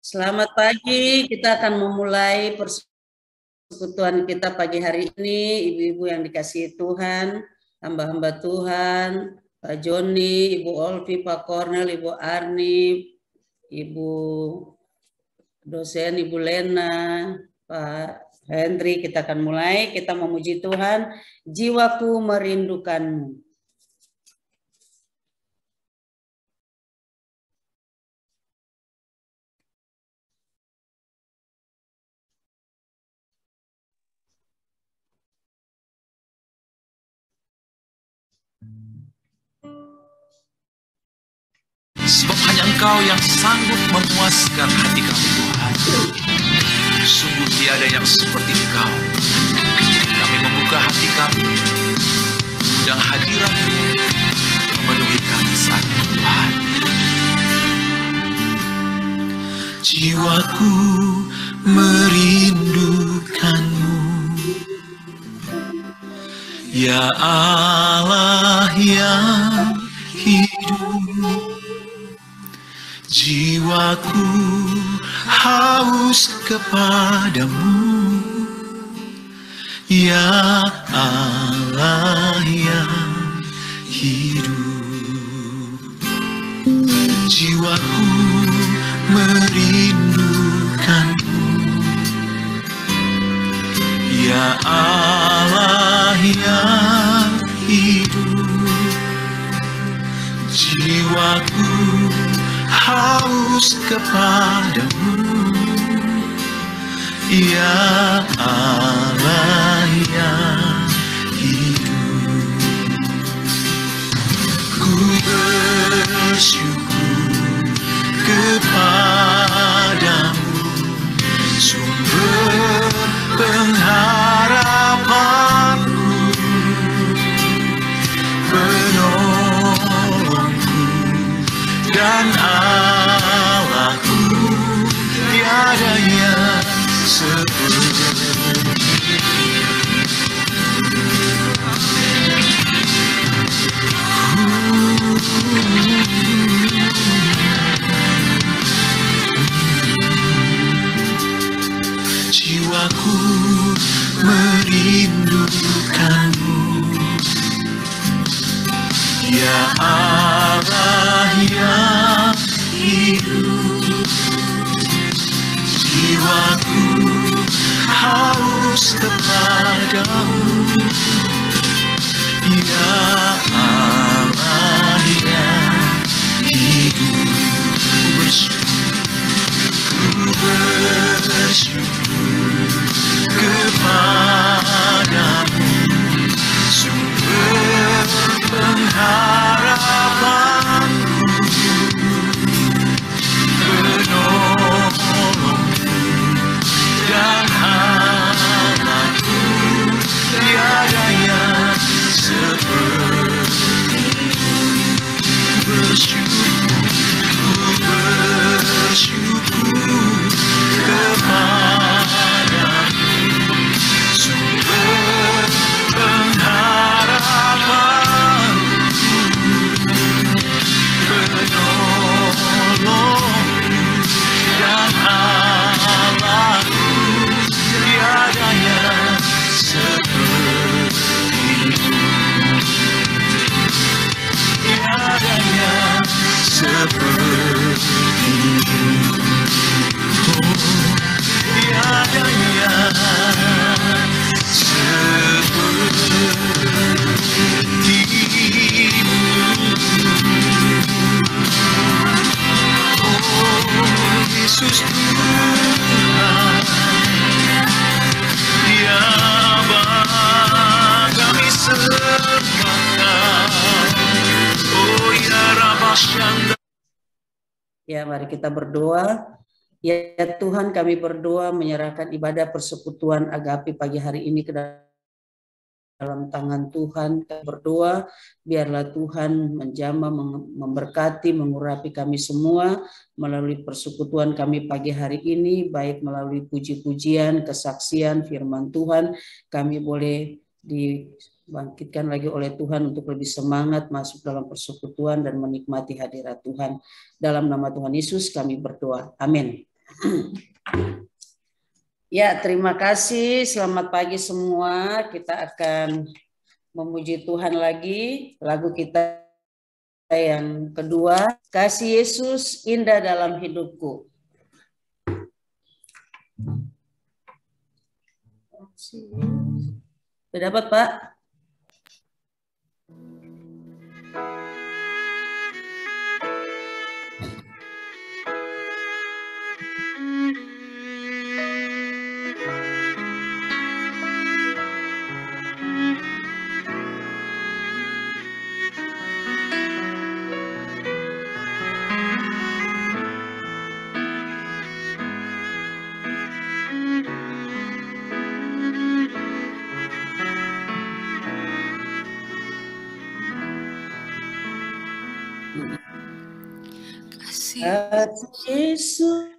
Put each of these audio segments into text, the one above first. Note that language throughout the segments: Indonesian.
Selamat pagi, kita akan memulai persekutuan kita pagi hari ini. Ibu-ibu yang dikasihi Tuhan, hamba-hamba Tuhan, Pak Joni, Ibu Olvi, Pak Kornel, Ibu Arni, Ibu dosen, Ibu Lena, Pak Hendri, kita akan mulai. Kita memuji Tuhan, jiwaku merindukanmu. Sebab hanya Engkau yang sanggup memuaskan hati kami, Tuhan. Sungguh tiada yang seperti Engkau. Kami membuka hati kami, dan hadirat-Mu memenuhi kami saat ini, Tuhan. Jiwaku merindukanmu, ya Allah yang hidup. Jiwaku haus kepadamu, ya Allah yang hidup. Jiwaku merindukanmu, ya Allah yang hidup. Jiwaku haus kepadamu, ya Allah yang hidup. Ku bersyukur kepadamu, sumber pengharapanku, penolongku dan Allahku, tiada yang seperti. Jiwaku merindukanmu, ya Allah yang hidup. Jiwaku haus kepadamu, ya Allah yang hidup. Ku bersyukur kepadamu, sumber pengharapanku, penolongku dan Allahku, tiada yang seperti. Bersyukur kepadamu, sumber pengharapanku, penolongku dan Allahku, tiada yang seperti-Mu, tiada yang seperti-Mu, oh, tiada yang seperti-Mu. Oh Yesus Tuhan, ya Bapa kami sembahkan. Oh ya Rabbashanda. Ya, mari kita berdoa. Ya Tuhan, kami berdoa menyerahkan ibadah persekutuan Agape pagi hari ini ke dalam tangan Tuhan. Kami berdoa, biarlah Tuhan menjamah, memberkati, mengurapi kami semua melalui persekutuan kami pagi hari ini, baik melalui puji-pujian, kesaksian, firman Tuhan. Kami boleh dibangkitkan lagi oleh Tuhan untuk lebih semangat masuk dalam persekutuan dan menikmati hadirat Tuhan. Dalam nama Tuhan Yesus kami berdoa. Amin. Ya, terima kasih. Selamat pagi semua. Kita akan memuji Tuhan lagi. Lagu kita yang kedua, Kasih Yesus Indah Dalam Hidupku. Sudah dapat, Pak? Yesus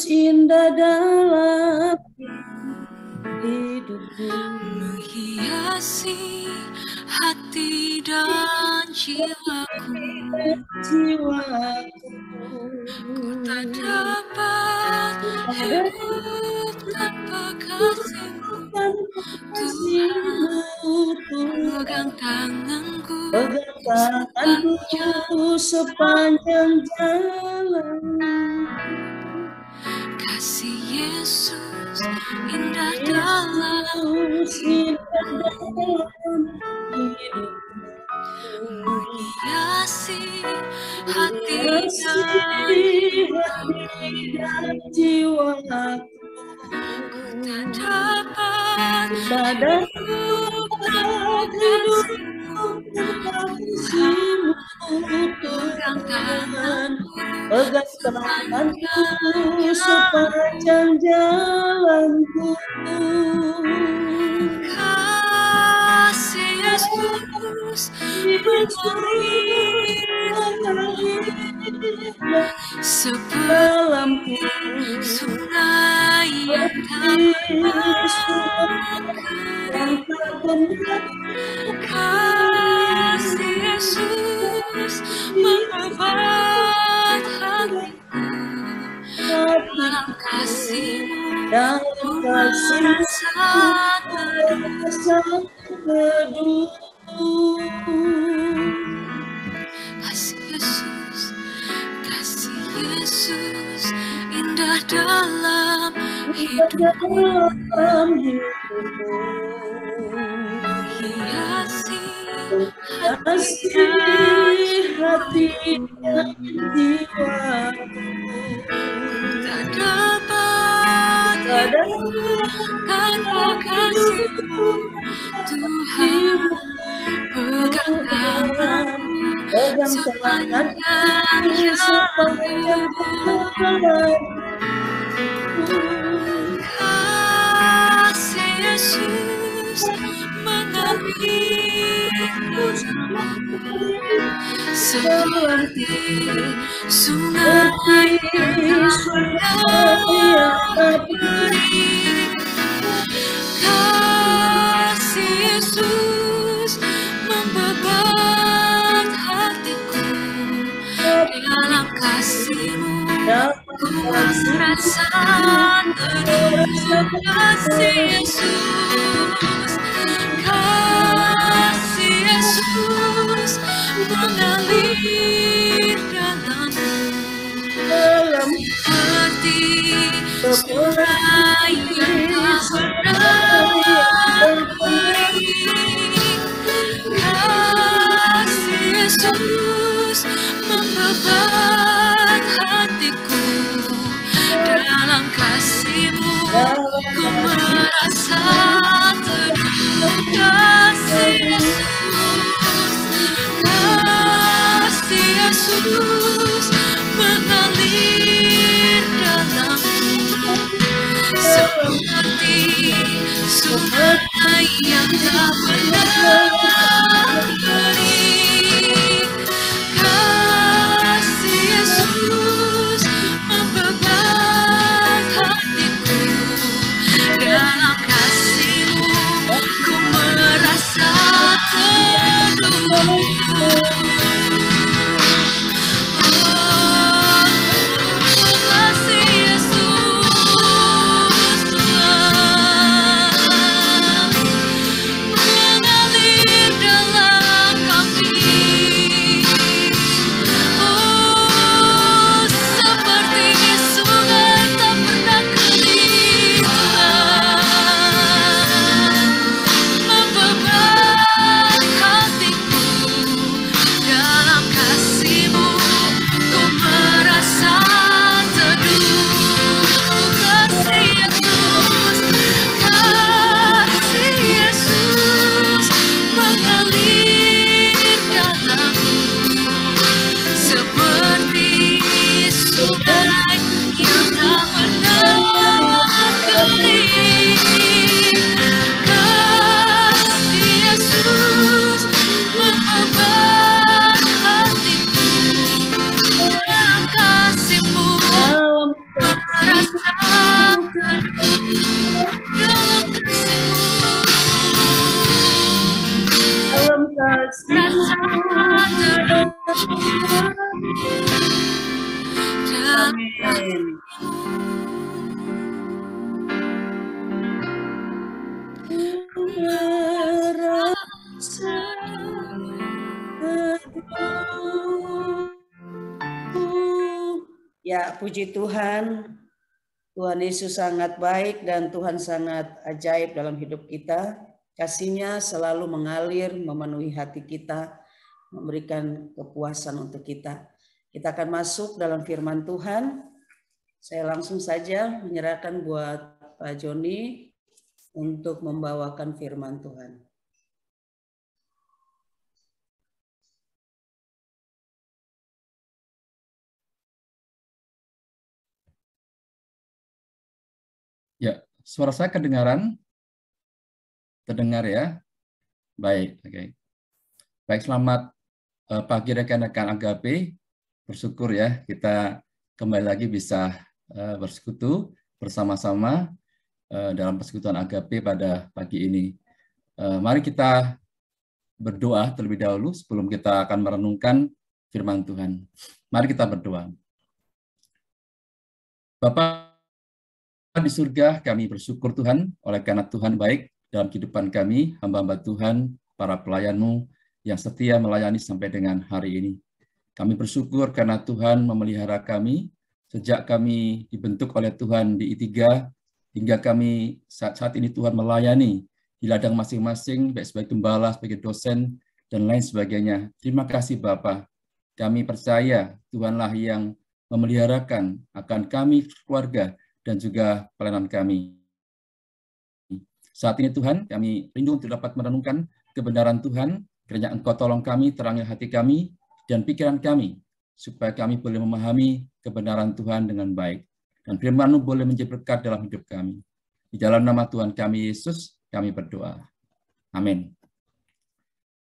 indah dalam hidupku, menghiasi hati dan jiwaku. Ku tak dapat hidup tanpa kasih-Mu, Tuhan. Pegang tanganku sepanjang jalan. Kasih Yesus indah dalam hidupku, menghiasi hati dan jiwaku. Ku tak dapat hidup tanpa kasih-Mu, pegang tanganku sepanjang jalanku. Kasih Yesus mengalir seperti sungai yang tak pernah. Kasih Yesus mengobat hatiku. Dalam kasih-Mu ku merasa teduh. Kasih Yesus indah dalam hidupku, menghiasi hati dan jiwaku. Tak dapat hidup tanpa kasih-Mu, Tuhan. Pegang tanganku sepanjang jalan. Kasih Yesus mengalir seperti sungai yang tak berakhir. Kasih Yesus membebat hatiku. Dalam kasih-Mu ku merasa teduh. Kasih Yesus, kasih Yesus mengalir dalamku seperti sungai yang tak berakhir. Kasih Yesus membebat hatiku. Dalam kasih-Mu ku merasa teduh. Kasih Yesus mengalir dalamku seperti sungai yang tak pernah berakhir. Kasih Yesus membebat hatiku. Dalam kasih-Mu ku merasa teduh. Oh, dalam kasih-Mu. Amin. Ya, puji Tuhan. Tuhan Yesus sangat baik dan Tuhan sangat ajaib dalam hidup kita. Kasih-Nya selalu mengalir, memenuhi hati kita, memberikan kepuasan untuk kita. Kita akan masuk dalam firman Tuhan. Saya langsung saja menyerahkan buat Pak Joni untuk membawakan firman Tuhan. Ya, suara saya kedengaran? Terdengar ya? Baik, oke. Baik, selamat pagi rekan-rekan Agape. Bersyukur ya, kita kembali lagi bisa bersekutu bersama-sama dalam persekutuan Agape pada pagi ini. Mari kita berdoa terlebih dahulu sebelum kita akan merenungkan firman Tuhan. Mari kita berdoa. Bapa di surga, kami bersyukur Tuhan, oleh karena Tuhan baik dalam kehidupan kami, hamba-hamba Tuhan, para pelayan-Mu yang setia melayani sampai dengan hari ini. Kami bersyukur karena Tuhan memelihara kami, sejak kami dibentuk oleh Tuhan di I3, hingga kami saat ini Tuhan melayani di ladang masing-masing, baik sebagai gembala, sebagai dosen, dan lain sebagainya. Terima kasih Bapa. Kami percaya Tuhanlah yang memeliharakan akan kami, keluarga, dan juga pelayanan kami. Saat ini Tuhan, kami rindu untuk dapat merenungkan kebenaran Tuhan, kiranya Engkau tolong kami, terangi hati kami, dan pikiran kami, supaya kami boleh memahami kebenaran Tuhan dengan baik. Dan firman-Mu boleh menjadi berkat dalam hidup kami. Di dalam nama Tuhan kami, Yesus, kami berdoa. Amin.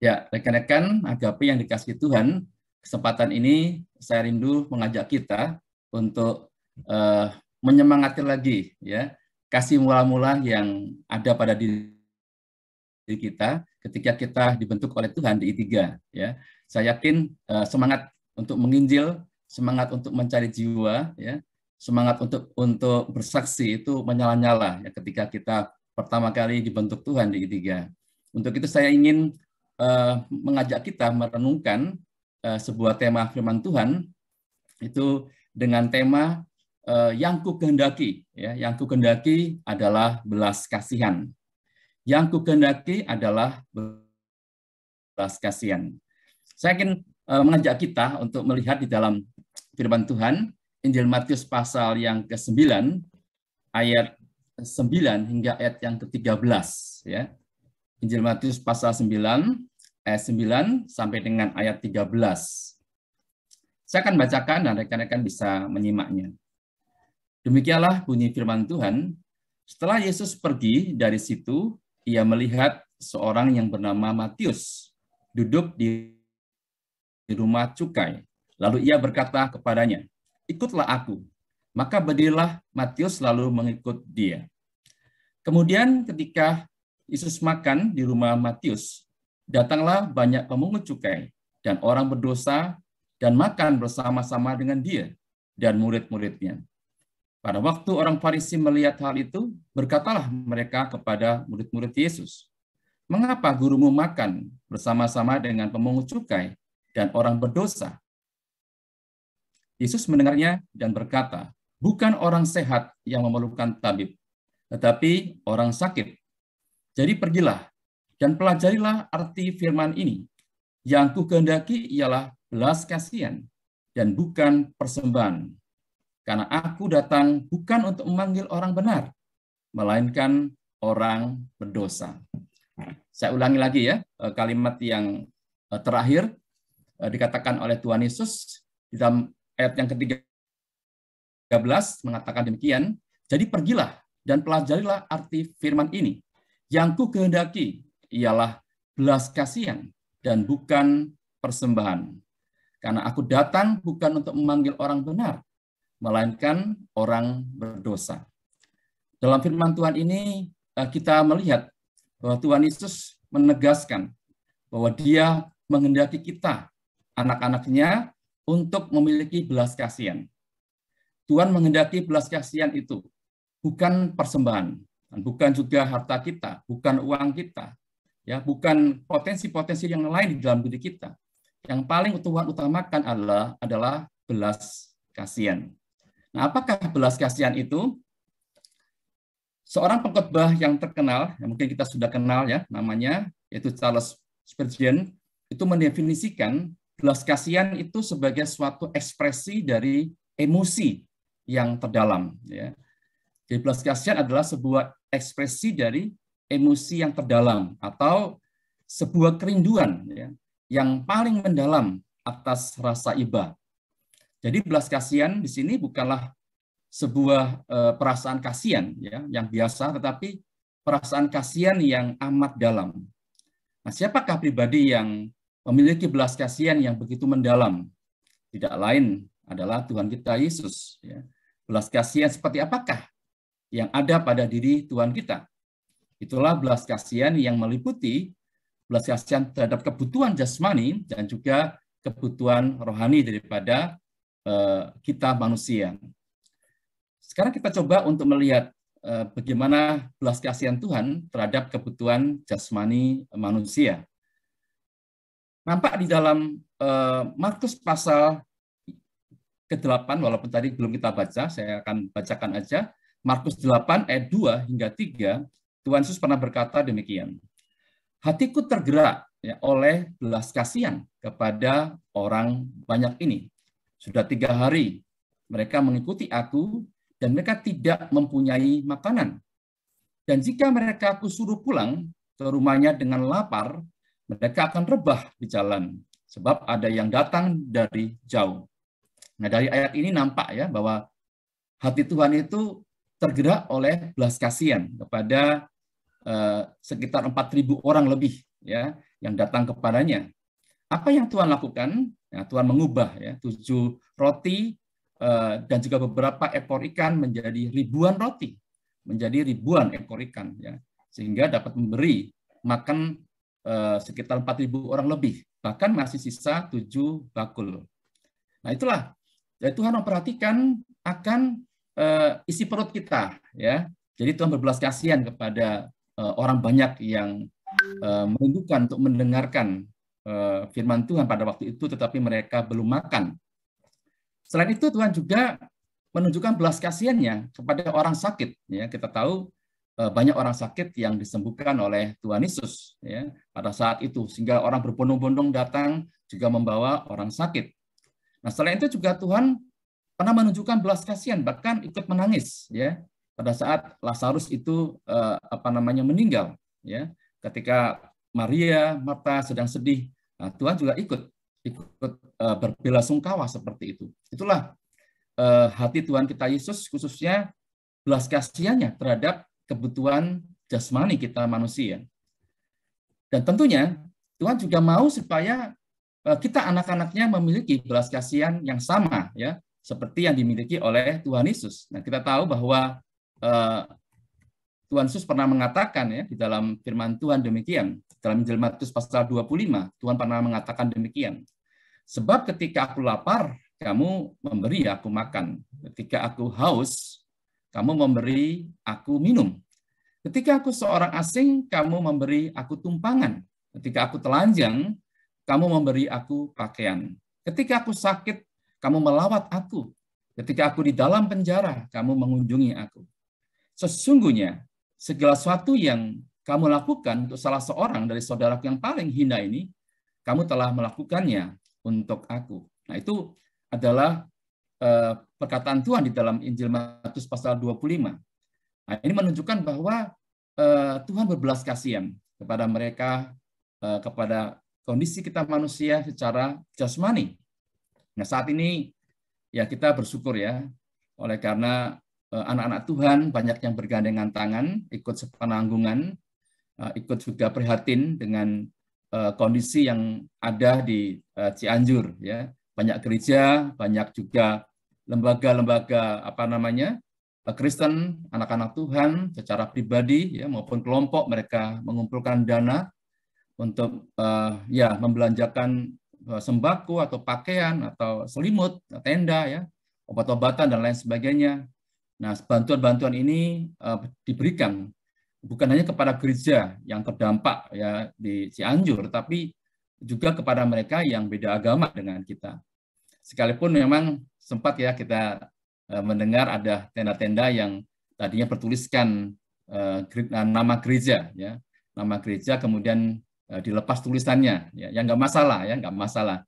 Ya, rekan-rekan Agape yang dikasihi Tuhan, kesempatan ini saya rindu mengajak kita untuk menyemangati lagi ya kasih mula-mula yang ada pada diri kita ketika kita dibentuk oleh Tuhan di I3 ya. Saya yakin semangat untuk menginjil, semangat untuk mencari jiwa ya, semangat untuk bersaksi itu menyala-nyala ya ketika kita pertama kali dibentuk Tuhan di I3. Untuk itu saya ingin mengajak kita merenungkan sebuah tema firman Tuhan itu dengan tema yang ku kehendaki, ya, yang ku kehendaki adalah belas kasihan. Yang ku kehendaki adalah belas kasihan. Saya ingin mengajak kita untuk melihat di dalam firman Tuhan, Injil Matius pasal yang ke-9, ayat 9 hingga ayat yang ke-13. Ya. Injil Matius pasal 9, ayat 9 sampai dengan ayat 13. Saya akan bacakan dan rekan-rekan bisa menyimaknya. Demikianlah bunyi firman Tuhan. Setelah Yesus pergi dari situ, ia melihat seorang yang bernama Matius duduk di rumah cukai. Lalu ia berkata kepadanya, "Ikutlah aku." Maka berdirilah Matius lalu mengikut dia. Kemudian ketika Yesus makan di rumah Matius, datanglah banyak pemungut cukai dan orang berdosa dan makan bersama-sama dengan dia dan murid-muridnya. Pada waktu orang Farisi melihat hal itu, berkatalah mereka kepada murid-murid Yesus, "Mengapa gurumu makan bersama-sama dengan pemungut cukai dan orang berdosa?" Yesus mendengarnya dan berkata, "Bukan orang sehat yang memerlukan tabib, tetapi orang sakit. Jadi pergilah dan pelajarilah arti firman ini. Yang ku kehendaki ialah belas kasihan dan bukan persembahan. Karena aku datang bukan untuk memanggil orang benar, melainkan orang berdosa." Saya ulangi lagi ya, kalimat yang terakhir dikatakan oleh Tuhan Yesus di dalam ayat yang ke-13 mengatakan demikian, "Jadi pergilah dan pelajarilah arti firman ini. Yang ku kehendaki ialah belas kasihan dan bukan persembahan. Karena aku datang bukan untuk memanggil orang benar, melainkan orang berdosa. Dalam firman Tuhan ini kita melihat bahwa Tuhan Yesus menegaskan bahwa Dia menghendaki kita, anak-anaknya, untuk memiliki belas kasihan. Tuhan menghendaki belas kasihan itu bukan persembahan, bukan juga harta kita, bukan uang kita, ya, bukan potensi-potensi yang lain di dalam diri kita. Yang paling Tuhan utamakan adalah belas kasihan. Nah, apakah belas kasihan itu? Seorang pengkhotbah yang terkenal, yang mungkin kita sudah kenal ya, namanya yaitu Charles Spurgeon, itu mendefinisikan belas kasihan itu sebagai suatu ekspresi dari emosi yang terdalam. Ya. Jadi belas kasihan adalah sebuah ekspresi dari emosi yang terdalam atau sebuah kerinduan ya, yang paling mendalam atas rasa iba. Jadi belas kasihan di sini bukanlah sebuah perasaan kasihan ya, yang biasa, tetapi perasaan kasihan yang amat dalam. Nah, siapakah pribadi yang memiliki belas kasihan yang begitu mendalam? Tidak lain adalah Tuhan kita Yesus. Ya. Belas kasihan seperti apakah yang ada pada diri Tuhan kita? Itulah belas kasihan yang meliputi belas kasihan terhadap kebutuhan jasmani dan juga kebutuhan rohani daripada kita manusia. Sekarang kita coba untuk melihat bagaimana belas kasihan Tuhan terhadap kebutuhan jasmani manusia. Nampak di dalam Markus pasal ke-8, walaupun tadi belum kita baca, saya akan bacakan aja. Markus 8 ayat 2 hingga 3, Tuhan Yesus pernah berkata demikian. Hatiku tergerak ya, oleh belas kasihan kepada orang banyak ini. Sudah 3 hari mereka mengikuti aku, dan mereka tidak mempunyai makanan. Dan jika mereka aku suruh pulang ke rumahnya dengan lapar, mereka akan rebah di jalan, sebab ada yang datang dari jauh. Nah, dari ayat ini nampak ya bahwa hati Tuhan itu tergerak oleh belas kasihan kepada sekitar 4.000 orang lebih ya yang datang kepadanya. Apa yang Tuhan lakukan? Ya, Tuhan mengubah ya 7 roti dan juga beberapa ekor ikan menjadi ribuan roti, menjadi ribuan ekor ikan, ya, sehingga dapat memberi makan sekitar 4.000 orang lebih, bahkan masih sisa 7 bakul. Nah, itulah ya, Tuhan memperhatikan akan isi perut kita, ya. Jadi Tuhan berbelas kasihan kepada orang banyak yang merindukan untuk mendengarkan firman Tuhan pada waktu itu, tetapi mereka belum makan. Selain itu, Tuhan juga menunjukkan belas kasihannya kepada orang sakit. Ya, kita tahu banyak orang sakit yang disembuhkan oleh Tuhan Yesus ya, pada saat itu, sehingga orang berbondong-bondong datang juga membawa orang sakit. Nah, selain itu juga Tuhan pernah menunjukkan belas kasihan, bahkan ikut menangis ya pada saat Lazarus itu meninggal. Ya, ketika Maria, Marta sedang sedih, nah, Tuhan juga ikut berbelasungkawa seperti itu. Itulah hati Tuhan kita Yesus, khususnya belas kasihannya terhadap kebutuhan jasmani kita manusia. Dan tentunya Tuhan juga mau supaya kita anak-anaknya memiliki belas kasihan yang sama ya seperti yang dimiliki oleh Tuhan Yesus. Nah, kita tahu bahwa Tuhan Yesus pernah mengatakan ya di dalam firman Tuhan demikian. Dalam Injil Matius pasal 25, Tuhan pernah mengatakan demikian. Sebab ketika aku lapar, kamu memberi aku makan. Ketika aku haus, kamu memberi aku minum. Ketika aku seorang asing, kamu memberi aku tumpangan. Ketika aku telanjang, kamu memberi aku pakaian. Ketika aku sakit, kamu melawat aku. Ketika aku di dalam penjara, kamu mengunjungi aku. Sesungguhnya, segala sesuatu yang kamu lakukan untuk salah seorang dari saudaraku yang paling hina ini, kamu telah melakukannya untuk aku. Nah, itu adalah perkataan Tuhan di dalam Injil Matius pasal 25. Nah, ini menunjukkan bahwa Tuhan berbelas kasihan kepada mereka, kepada kondisi kita manusia secara jasmani. Nah, saat ini ya kita bersyukur ya, oleh karena anak-anak Tuhan banyak yang bergandengan tangan, ikut sepenanggungan, ikut juga prihatin dengan kondisi yang ada di Cianjur ya. Banyak gereja, banyak juga lembaga-lembaga Kristen, anak-anak Tuhan secara pribadi ya maupun kelompok, mereka mengumpulkan dana untuk membelanjakan sembako atau pakaian atau selimut, tenda ya, obat-obatan dan lain sebagainya. Nah, bantuan-bantuan ini diberikan bukan hanya kepada gereja yang terdampak ya di Cianjur, tapi juga kepada mereka yang beda agama dengan kita. Sekalipun memang sempat ya kita mendengar ada tenda-tenda yang tadinya bertuliskan nama gereja ya, nama gereja kemudian dilepas tulisannya ya, yang nggak masalah ya, nggak masalah.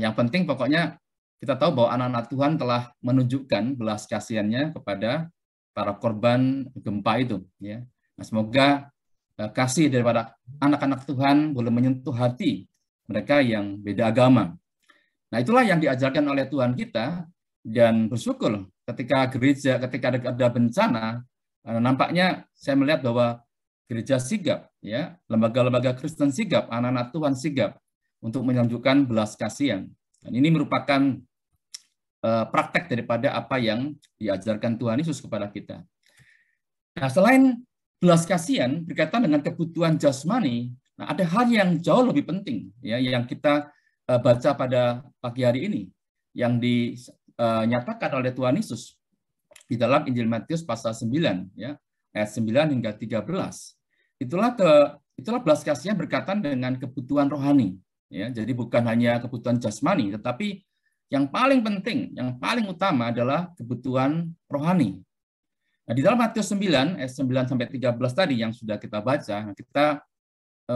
Yang penting pokoknya kita tahu bahwa anak-anak Tuhan telah menunjukkan belas kasihannya kepada para korban gempa itu ya. Nah, semoga kasih daripada anak-anak Tuhan boleh menyentuh hati mereka yang beda agama. Nah, itulah yang diajarkan oleh Tuhan kita, dan bersyukur ketika ada bencana, nampaknya saya melihat bahwa gereja sigap, ya, lembaga-lembaga Kristen sigap, anak-anak Tuhan sigap untuk menunjukkan belas kasihan. Dan ini merupakan praktek daripada apa yang diajarkan Tuhan Yesus kepada kita. Nah, selain belas kasihan berkaitan dengan kebutuhan jasmani, nah ada hal yang jauh lebih penting, ya, yang kita baca pada pagi hari ini, yang dinyatakan oleh Tuhan Yesus di dalam Injil Matius pasal 9, ya, ayat 9 hingga 13. Itulah belas kasihan berkaitan dengan kebutuhan rohani, ya. Jadi bukan hanya kebutuhan jasmani, tetapi yang paling penting, yang paling utama adalah kebutuhan rohani. Nah, di dalam Matius 9 ayat 9 sampai 13 tadi yang sudah kita baca, kita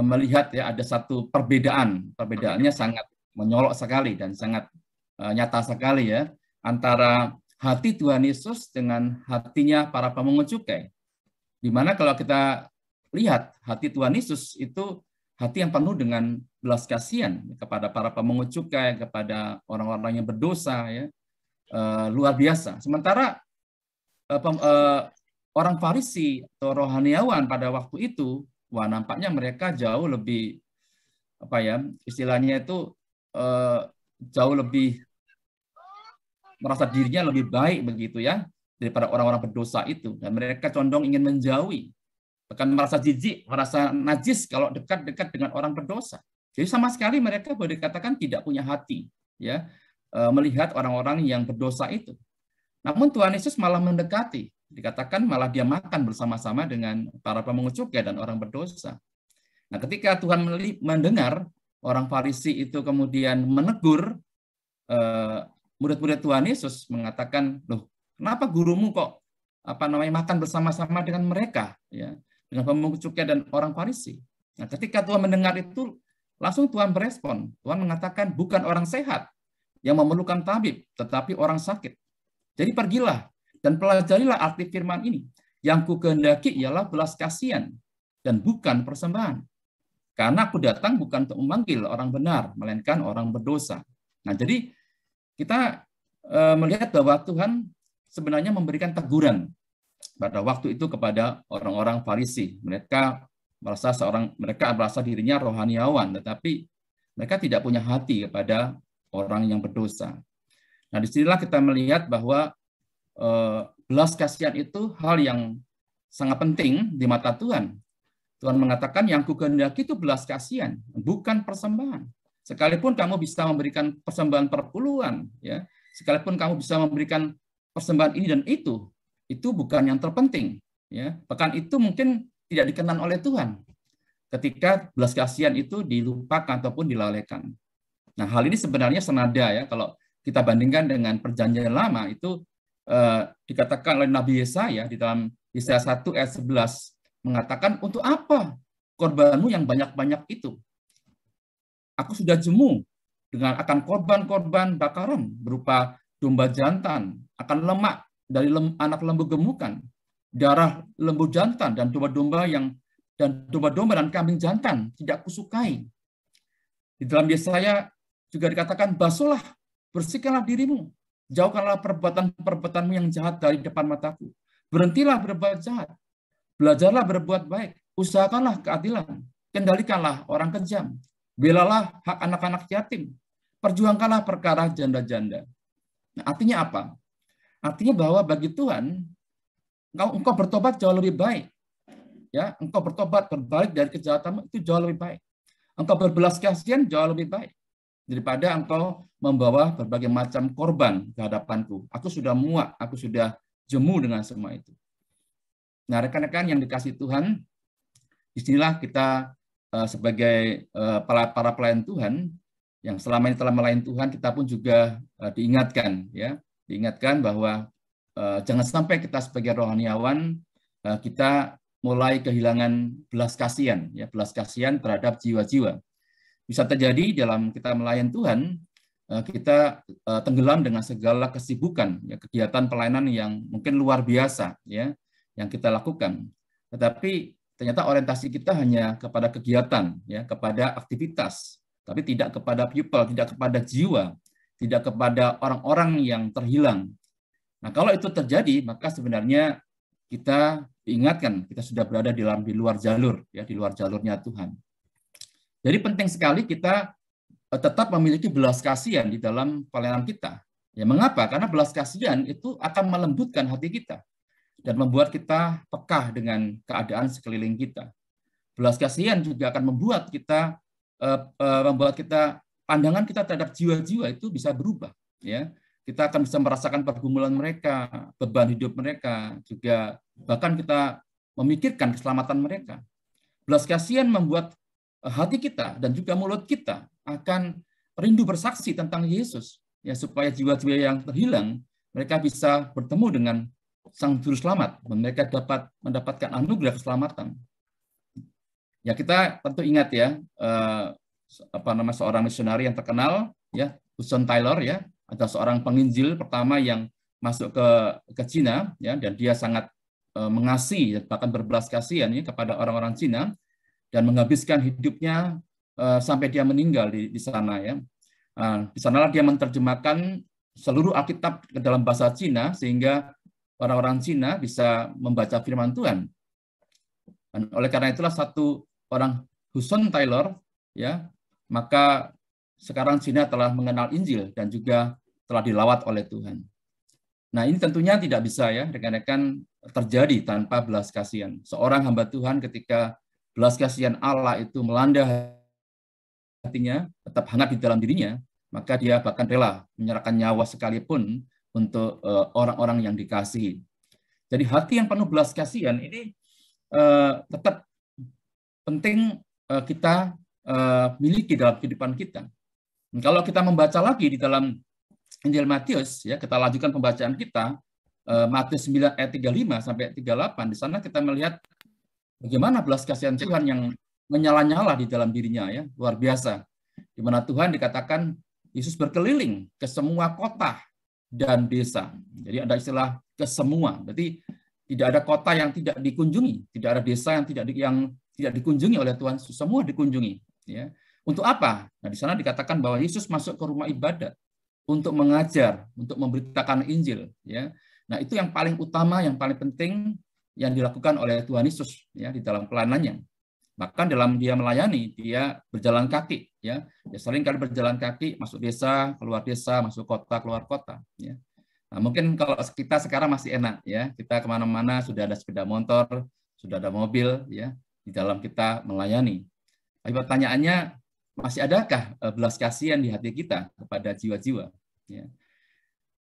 melihat ya ada satu perbedaan. Perbedaannya sangat menyolok sekali dan sangat nyata sekali ya, antara hati Tuhan Yesus dengan hatinya para pemungut cukai. Di mana kalau kita lihat hati Tuhan Yesus itu hati yang penuh dengan belas kasihan kepada para pemungut cukai, kepada orang-orang yang berdosa, ya, luar biasa. Sementara orang Farisi atau rohaniawan pada waktu itu, wah, nampaknya mereka jauh lebih istilahnya itu jauh lebih merasa dirinya lebih baik begitu ya daripada orang-orang berdosa itu, dan mereka condong ingin menjauhi, bahkan merasa jijik, merasa najis kalau dekat-dekat dengan orang berdosa. Jadi sama sekali mereka boleh dikatakan tidak punya hati, ya, melihat orang-orang yang berdosa itu. Namun Tuhan Yesus malah mendekati, dikatakan malah dia makan bersama-sama dengan para pemungut cukai dan orang berdosa. Nah, ketika Tuhan mendengar orang Farisi itu kemudian menegur murid-murid Tuhan Yesus, mengatakan, loh, kenapa gurumu kok makan bersama-sama dengan mereka, ya, dengan pemungut cukai dan orang Farisi. Nah, ketika Tuhan mendengar itu, langsung Tuhan berespon. Tuhan mengatakan, bukan orang sehat yang memerlukan tabib, tetapi orang sakit. Jadi pergilah dan pelajarilah arti firman ini. Yang ku kehendaki ialah belas kasihan dan bukan persembahan. Karena aku datang bukan untuk memanggil orang benar, melainkan orang berdosa. Nah, jadi kita melihat bahwa Tuhan sebenarnya memberikan teguran pada waktu itu kepada orang-orang Farisi. Mereka merasa dirinya rohaniawan, tetapi mereka tidak punya hati kepada orang yang berdosa. Nah, disinilah kita melihat bahwa belas kasihan itu hal yang sangat penting di mata Tuhan. Tuhan mengatakan yang kukehendaki itu belas kasihan, bukan persembahan. Sekalipun kamu bisa memberikan persembahan perpuluhan, ya, sekalipun kamu bisa memberikan persembahan ini dan itu bukan yang terpenting, ya. Bahkan itu mungkin tidak dikenan oleh Tuhan ketika belas kasihan itu dilupakan ataupun dilalaikan. Nah, hal ini sebenarnya senada ya kalau kita bandingkan dengan perjanjian lama itu dikatakan oleh Nabi Yesaya di dalam Yesaya 1 ayat 11 mengatakan, untuk apa korbanmu yang banyak-banyak itu? Aku sudah jemu dengan akan korban-korban bakaran berupa domba jantan, akan lemak dari anak lembu gemukan, darah lembu jantan dan domba-domba dan kambing jantan tidak kusukai. Di dalam Yesaya juga dikatakan, basuhlah, bersihkanlah dirimu, jauhkanlah perbuatan-perbuatanmu yang jahat dari depan mataku. Berhentilah berbuat jahat, belajarlah berbuat baik, usahakanlah keadilan, kendalikanlah orang kejam, belalah hak anak-anak yatim, perjuangkanlah perkara janda-janda. Nah, artinya apa? Artinya bahwa bagi Tuhan, engkau bertobat jauh lebih baik. Ya, engkau bertobat berbalik dari kejahatanmu itu jauh lebih baik. Engkau berbelas kasihan jauh lebih baik daripada engkau membawa berbagai macam korban ke hadapanku. Aku sudah muak, aku sudah jemu dengan semua itu. Nah, rekan-rekan yang dikasihi Tuhan, disinilah kita sebagai para pelayan Tuhan yang selama ini telah melayani Tuhan, kita pun juga diingatkan, ya, diingatkan bahwa jangan sampai kita sebagai rohaniawan kita mulai kehilangan belas kasihan, ya, belas kasihan terhadap jiwa-jiwa. Bisa terjadi dalam kita melayani Tuhan, kita tenggelam dengan segala kesibukan, ya, kegiatan pelayanan yang mungkin luar biasa, ya, yang kita lakukan. Tetapi ternyata orientasi kita hanya kepada kegiatan, ya, kepada aktivitas, tapi tidak kepada people, tidak kepada jiwa, tidak kepada orang-orang yang terhilang. Nah, kalau itu terjadi, maka sebenarnya kita diingatkan kita sudah berada di luar jalur, ya, di luar jalurnya Tuhan. Jadi penting sekali kita tetap memiliki belas kasihan di dalam pelayanan kita. Ya, mengapa? Karena belas kasihan itu akan melembutkan hati kita dan membuat kita peka dengan keadaan sekeliling kita. Belas kasihan juga akan membuat kita pandangan kita terhadap jiwa-jiwa itu bisa berubah, ya. Kita akan bisa merasakan pergumulan mereka, beban hidup mereka, juga bahkan kita memikirkan keselamatan mereka. Belas kasihan membuat hati kita dan juga mulut kita akan rindu bersaksi tentang Yesus, ya, supaya jiwa-jiwa yang terhilang mereka bisa bertemu dengan Sang Juru Selamat, mereka dapat mendapatkan anugerah keselamatan. Ya, kita tentu ingat, ya, seorang misionari yang terkenal, ya, Hudson Taylor, ya, adalah seorang penginjil pertama yang masuk ke Cina, ya, dan dia sangat mengasihi bahkan berbelas kasihan, ya, kepada orang-orang Cina dan menghabiskan hidupnya sampai dia meninggal di sana, ya. Di sanalah dia menerjemahkan seluruh Alkitab ke dalam bahasa Cina sehingga orang-orang Cina bisa membaca firman Tuhan. Dan oleh karena itulah satu orang Hudson Taylor, ya, maka sekarang Cina telah mengenal Injil dan juga telah dilawat oleh Tuhan. Nah, ini tentunya tidak bisa, ya, rekan-rekan, terjadi tanpa belas kasihan. Seorang hamba Tuhan ketika belas kasihan Allah itu melanda hatinya, tetap hangat di dalam dirinya, maka dia bahkan rela menyerahkan nyawa sekalipun untuk orang-orang yang dikasihi. Jadi hati yang penuh belas kasihan ini tetap penting kita miliki dalam kehidupan kita. Kalau kita membaca lagi di dalam Injil Matius, ya, kita lanjutkan pembacaan kita, Matius 9 ayat 35 sampai 38, di sana kita melihat bagaimana belas kasihan Tuhan yang menyala-nyala di dalam dirinya, ya, luar biasa. Di mana Tuhan dikatakan Yesus berkeliling ke semua kota dan desa. Jadi ada istilah ke semua. Berarti tidak ada kota yang tidak dikunjungi, tidak ada desa yang tidak dikunjungi oleh Tuhan, semua dikunjungi, ya. Untuk apa? Nah, di sana dikatakan bahwa Yesus masuk ke rumah ibadat untuk mengajar, untuk memberitakan Injil, ya. Nah, itu yang paling utama, yang paling penting yang dilakukan oleh Tuhan Yesus, ya, di dalam pelayanannya. Bahkan dalam dia melayani, dia berjalan kaki, ya. Dia sering kali berjalan kaki, masuk desa, masuk kota, keluar kota, ya. Nah, mungkin kalau kita sekarang masih enak, ya, kita kemana-mana sudah ada sepeda motor, sudah ada mobil, ya, di dalam kita melayani. Tapi pertanyaannya, masih adakah belas kasihan di hati kita kepada jiwa-jiwa? Ya.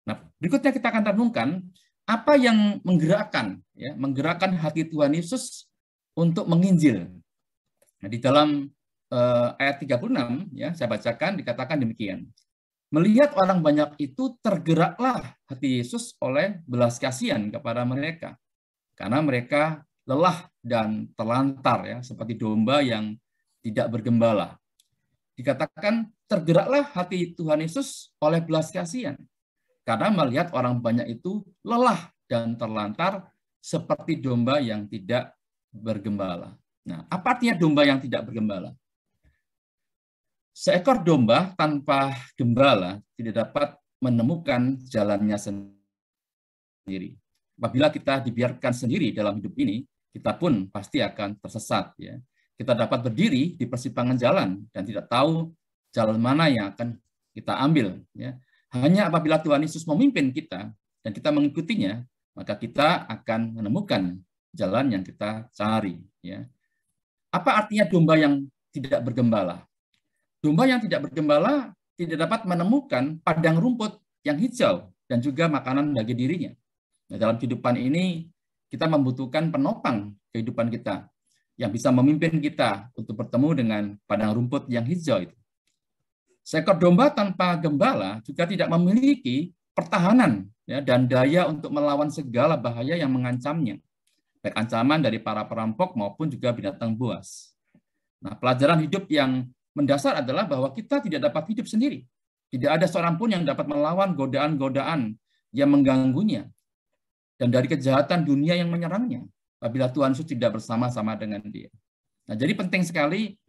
Nah, berikutnya kita akan renungkan apa yang menggerakkan, ya, menggerakkan hati Tuhan Yesus untuk menginjil. Nah, di dalam ayat 36, ya, saya bacakan, dikatakan demikian. Melihat orang banyak itu, tergeraklah hati Yesus oleh belas kasihan kepada mereka, karena mereka lelah dan terlantar, ya, seperti domba yang tidak bergembala. Dikatakan tergeraklah hati Tuhan Yesus oleh belas kasihan karena melihat orang banyak itu lelah dan terlantar seperti domba yang tidak bergembala. Nah, apa artinya domba yang tidak bergembala? Seekor domba tanpa gembala tidak dapat menemukan jalannya sendiri. Apabila kita dibiarkan sendiri dalam hidup ini, kita pun pasti akan tersesat, ya. Kita dapat berdiri di persimpangan jalan dan tidak tahu jalan mana yang akan kita ambil, ya. Hanya apabila Tuhan Yesus memimpin kita dan kita mengikutinya, maka kita akan menemukan jalan yang kita cari. Ya. Apa artinya domba yang tidak bergembala? Domba yang tidak bergembala tidak dapat menemukan padang rumput yang hijau dan juga makanan bagi dirinya. Nah, dalam kehidupan ini kita membutuhkan penopang kehidupan kita yang bisa memimpin kita untuk bertemu dengan padang rumput yang hijau itu. Seekor domba tanpa gembala juga tidak memiliki pertahanan ya, dan daya untuk melawan segala bahaya yang mengancamnya, baik ancaman dari para perampok maupun juga binatang buas. Nah, pelajaran hidup yang mendasar adalah bahwa kita tidak dapat hidup sendiri. Tidak ada seorang pun yang dapat melawan godaan-godaan yang mengganggunya dan dari kejahatan dunia yang menyerangnya apabila Tuhan Yesus tidak bersama-sama dengan dia. Nah, jadi penting sekali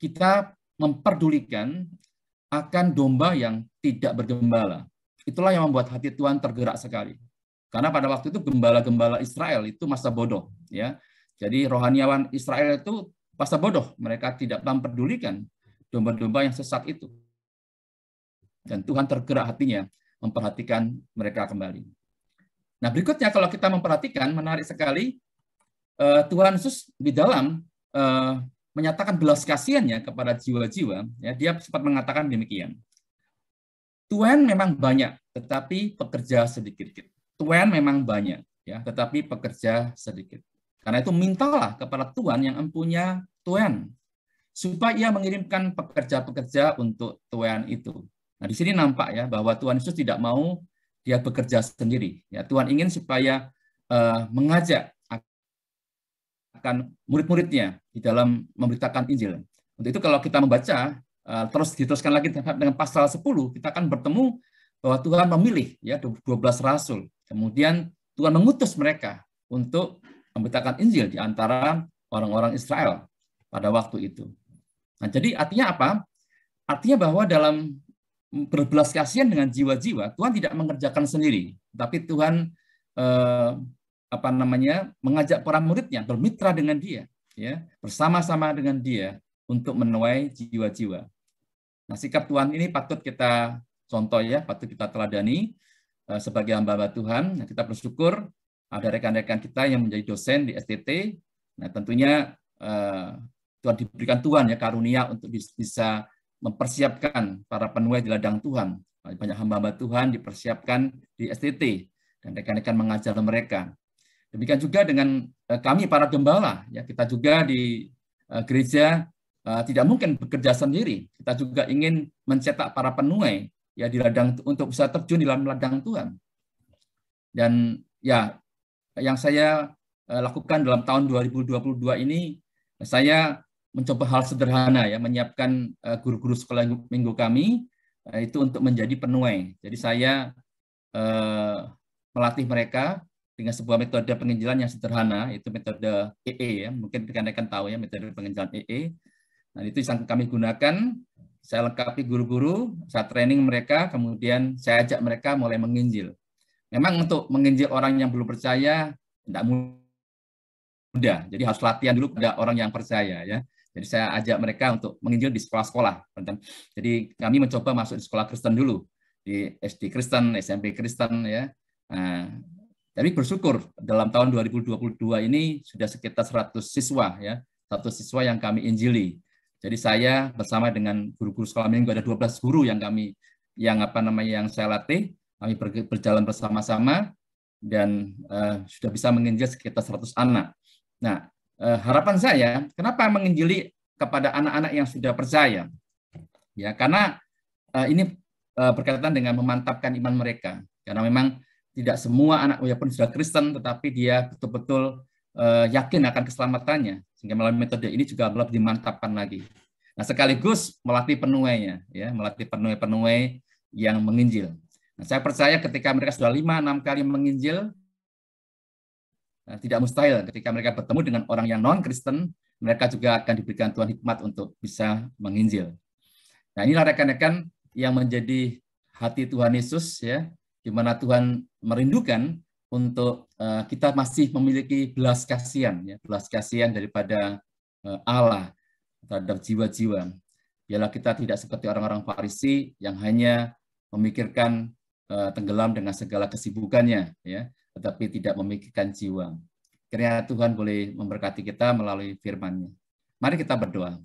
kita memperdulikan akan domba yang tidak bergembala. Itulah yang membuat hati Tuhan tergerak sekali. Karena pada waktu itu gembala-gembala Israel itu masa bodoh, ya. Jadi rohaniawan Israel itu masa bodoh, mereka tidak memperdulikan domba-domba yang sesat itu. Dan Tuhan tergerak hatinya memperhatikan mereka kembali. Nah, berikutnya kalau kita memperhatikan, menarik sekali, Tuhan Yesus di dalam menyatakan belas kasihannya kepada jiwa-jiwa, ya, dia sempat mengatakan demikian. Tuhan memang banyak, tetapi pekerja sedikit. Tuhan memang banyak, ya, tetapi pekerja sedikit. Karena itu mintalah kepada Tuhan yang empunya Tuhan, supaya ia mengirimkan pekerja-pekerja untuk Tuhan itu. Nah, di sini nampak ya bahwa Tuhan Yesus tidak mau dia bekerja sendiri. Ya, Tuhan ingin supaya mengajak akan murid-muridnya di dalam memberitakan Injil. Untuk itu kalau kita membaca terus diteruskan lagi dengan pasal 10, kita akan bertemu bahwa Tuhan memilih ya 12 rasul. Kemudian Tuhan mengutus mereka untuk memberitakan Injil di antara orang-orang Israel pada waktu itu. Nah, jadi artinya apa? Artinya bahwa dalam berbelas kasihan dengan jiwa-jiwa, Tuhan tidak mengerjakan sendiri, tapi Tuhan mengajak para muridnya bermitra dengan dia, ya, bersama-sama dengan dia untuk menuai jiwa-jiwa. Nah, sikap Tuhan ini patut kita contoh ya, patut kita teladani sebagai hamba Tuhan. Nah, kita bersyukur ada rekan-rekan kita yang menjadi dosen di STT. Nah, tentunya Tuhan diberikan Tuhan ya karunia untuk bisa mempersiapkan para penuai di ladang Tuhan. Banyak hamba-hamba Tuhan dipersiapkan di STT dan rekan-rekan mengajar mereka. Demikian juga dengan kami para gembala, ya, kita juga di gereja tidak mungkin bekerja sendiri. Kita juga ingin mencetak para penuai ya di ladang untuk bisa terjun di dalam ladang Tuhan. Dan ya yang saya lakukan dalam tahun 2022 ini, saya mencoba hal sederhana ya, menyiapkan guru-guru sekolah minggu kami itu untuk menjadi penuai. Jadi saya melatih mereka dengan sebuah metode penginjilan yang sederhana, itu metode EE ya, mungkin rekan-rekan tahu ya metode penginjilan EE. Nah, itu yang kami gunakan. Saya lengkapi guru-guru, saya training mereka, kemudian saya ajak mereka mulai menginjil. Memang untuk menginjil orang yang belum percaya tidak mudah, jadi harus latihan dulu pada orang yang percaya ya. Jadi saya ajak mereka untuk menginjil di sekolah-sekolah. Jadi kami mencoba masuk di sekolah Kristen dulu, di SD Kristen, SMP Kristen ya. Nah, tapi bersyukur dalam tahun 2022 ini sudah sekitar 100 siswa ya, 100 siswa yang kami injili. Jadi saya bersama dengan guru-guru sekolah minggu, ada 12 guru yang saya latih, kami berjalan bersama-sama dan sudah bisa menginjil sekitar 100 anak. Nah, harapan saya, kenapa menginjili kepada anak-anak yang sudah percaya? Ya, karena ini berkaitan dengan memantapkan iman mereka. Karena memang tidak semua anak walaupun sudah Kristen, tetapi dia betul-betul yakin akan keselamatannya. Sehingga melalui metode ini juga lebih dimantapkan lagi. Nah, sekaligus melatih penuainya, ya, melatih penuai-penuai yang menginjil. Nah, saya percaya ketika mereka sudah 5-6 kali menginjil, tidak mustahil ketika mereka bertemu dengan orang yang non-Kristen, mereka juga akan diberikan Tuhan hikmat untuk bisa menginjil. Nah, inilah rekan-rekan yang menjadi hati Tuhan Yesus, ya, di mana Tuhan merindukan untuk kita masih memiliki belas kasihan, ya, belas kasihan daripada Allah terhadap jiwa-jiwa. Biarlah kita tidak seperti orang-orang Farisi yang hanya memikirkan tenggelam dengan segala kesibukannya, ya, tetapi tidak memikirkan jiwa. Kiranya Tuhan boleh memberkati kita melalui firman-Nya. Mari kita berdoa.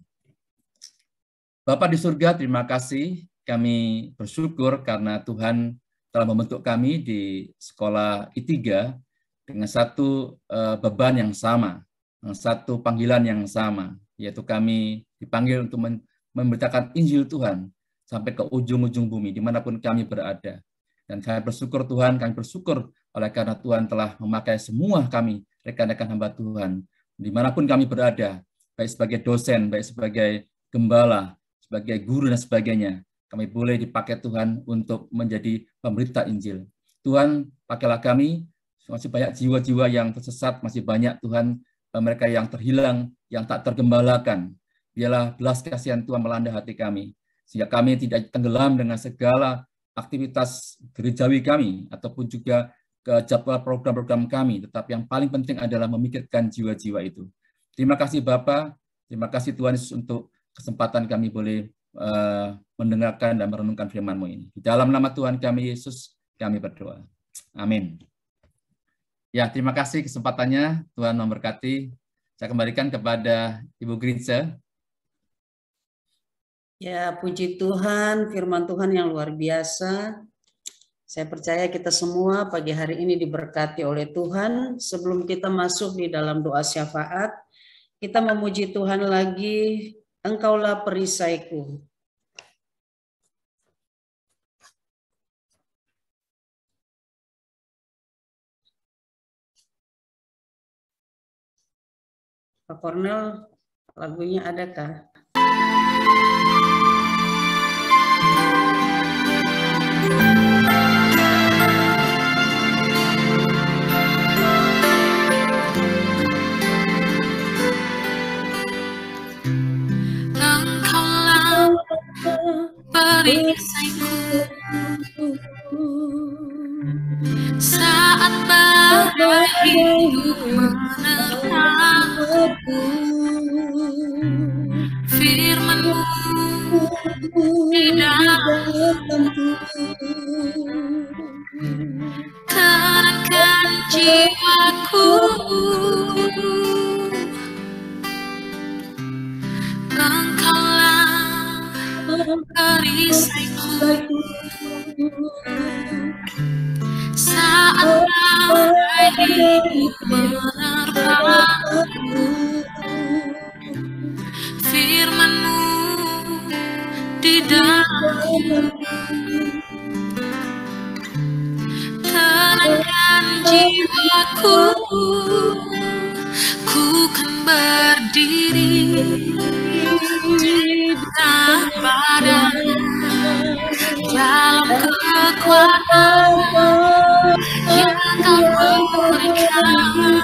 Bapa di surga, terima kasih. Kami bersyukur karena Tuhan telah membentuk kami di sekolah I3 dengan satu beban yang sama, dengan satu panggilan yang sama, yaitu kami dipanggil untuk memberitakan Injil Tuhan sampai ke ujung-ujung bumi, dimanapun kami berada. Dan kami bersyukur Tuhan, kami bersyukur oleh karena Tuhan telah memakai semua kami, rekan-rekan hamba Tuhan, dimanapun kami berada, baik sebagai dosen, baik sebagai gembala, sebagai guru dan sebagainya, kami boleh dipakai Tuhan untuk menjadi pemberita Injil. Tuhan, pakailah kami, masih banyak jiwa-jiwa yang tersesat, masih banyak Tuhan, mereka yang terhilang, yang tak tergembalakan. Biarlah belas kasihan Tuhan melanda hati kami, sehingga kami tidak tenggelam dengan segala aktivitas gerejawi kami, ataupun juga ke jadwal program-program kami, tetapi yang paling penting adalah memikirkan jiwa-jiwa itu. Terima kasih Bapa, terima kasih Tuhan Yesus untuk kesempatan kami boleh mendengarkan dan merenungkan firman-Mu ini. Di dalam nama Tuhan kami Yesus, kami berdoa. Amin. Ya, terima kasih kesempatannya. Tuhan memberkati. Saya kembalikan kepada Ibu Grince. Ya, puji Tuhan, firman Tuhan yang luar biasa. Saya percaya kita semua pagi hari ini diberkati oleh Tuhan. Sebelum kita masuk di dalam doa syafaat, kita memuji Tuhan lagi. Engkaulah perisaiku. Pak Kornel, lagunya adakah? Perisaiku saat badai hidup menerpaku, firman-Mu di dalamku tenangkan jiwaku. Engkaulah perisaiku saat badai hidup menerpaku, firman-Mu di dalamku tenangkan jiwaku. Ku kan berdiri di tengah badai dalam kekuatan yang Kau berikan,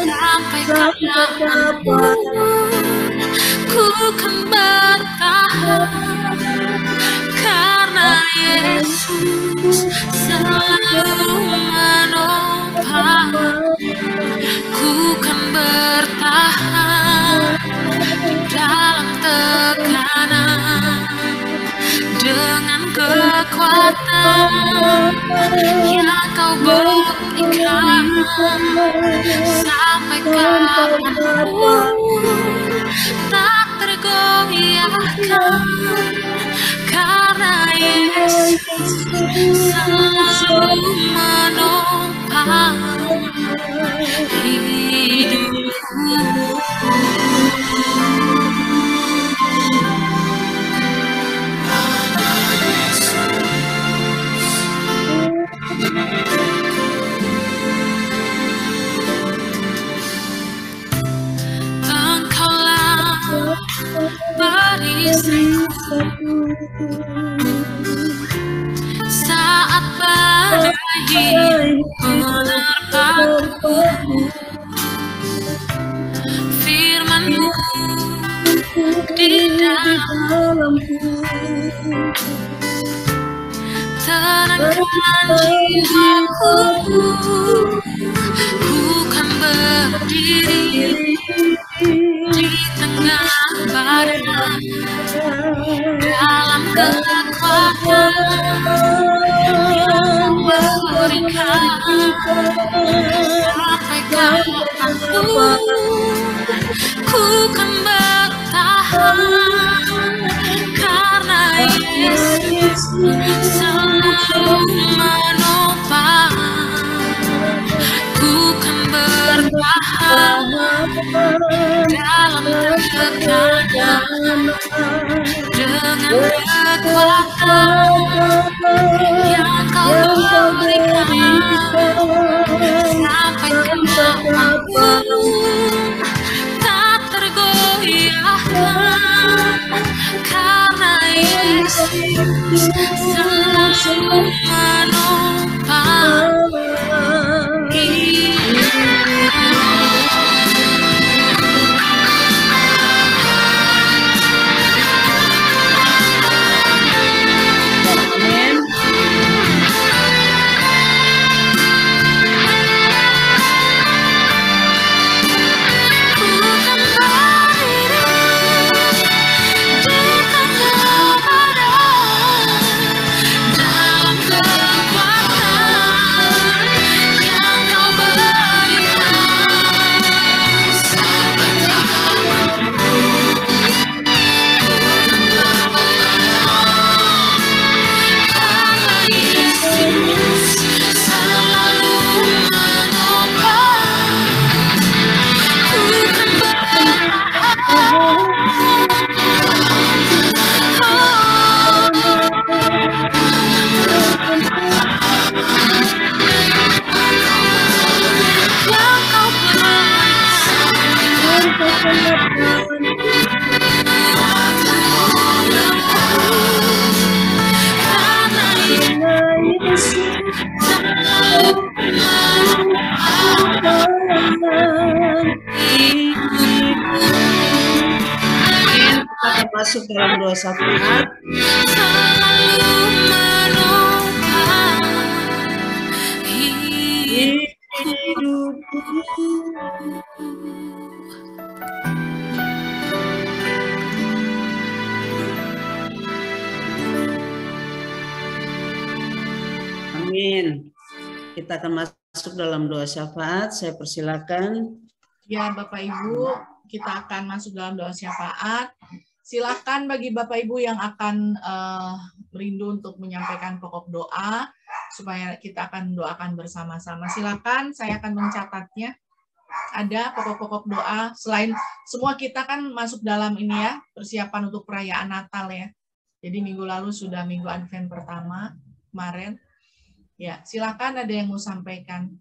sampai kapanpun ku kan bertahan, karena Yesus selalu menopang. Ku kan bertahan dalam tekanan dengan kekuatan yang Kau berikan, sampai kapanpun tak tergoyahkan, karena Yesus selalu menopang hidupku. Engkaulah perisaiku saat badai hidup menerpaku, firman-Mu di dalamku tenangkan jiwaku. Ku kan berdiri di tengah badai dalam kekuatan Sampai kapanpun ku kan bertahan, karena Yesus selalu menopang. Ku kan bertahan dalam tekanan dengan kekuatan yang Kau berikan. Sampai kapanpun tak tergoyahkan, karena Yesus selalu menopang masuk dalam doa syafaat. Amin. Kita akan masuk dalam doa syafaat. Saya persilakan. Ya, Bapak Ibu, kita akan masuk dalam doa syafaat. Silakan bagi Bapak Ibu yang akan merindu untuk menyampaikan pokok doa, supaya kita akan doakan bersama-sama. Silakan, saya akan mencatatnya. Ada pokok-pokok doa. Selain semua kita kan masuk dalam ini ya, persiapan untuk perayaan Natal ya. Jadi minggu lalu sudah minggu Advent pertama kemarin. Ya, silakan ada yang mau sampaikan.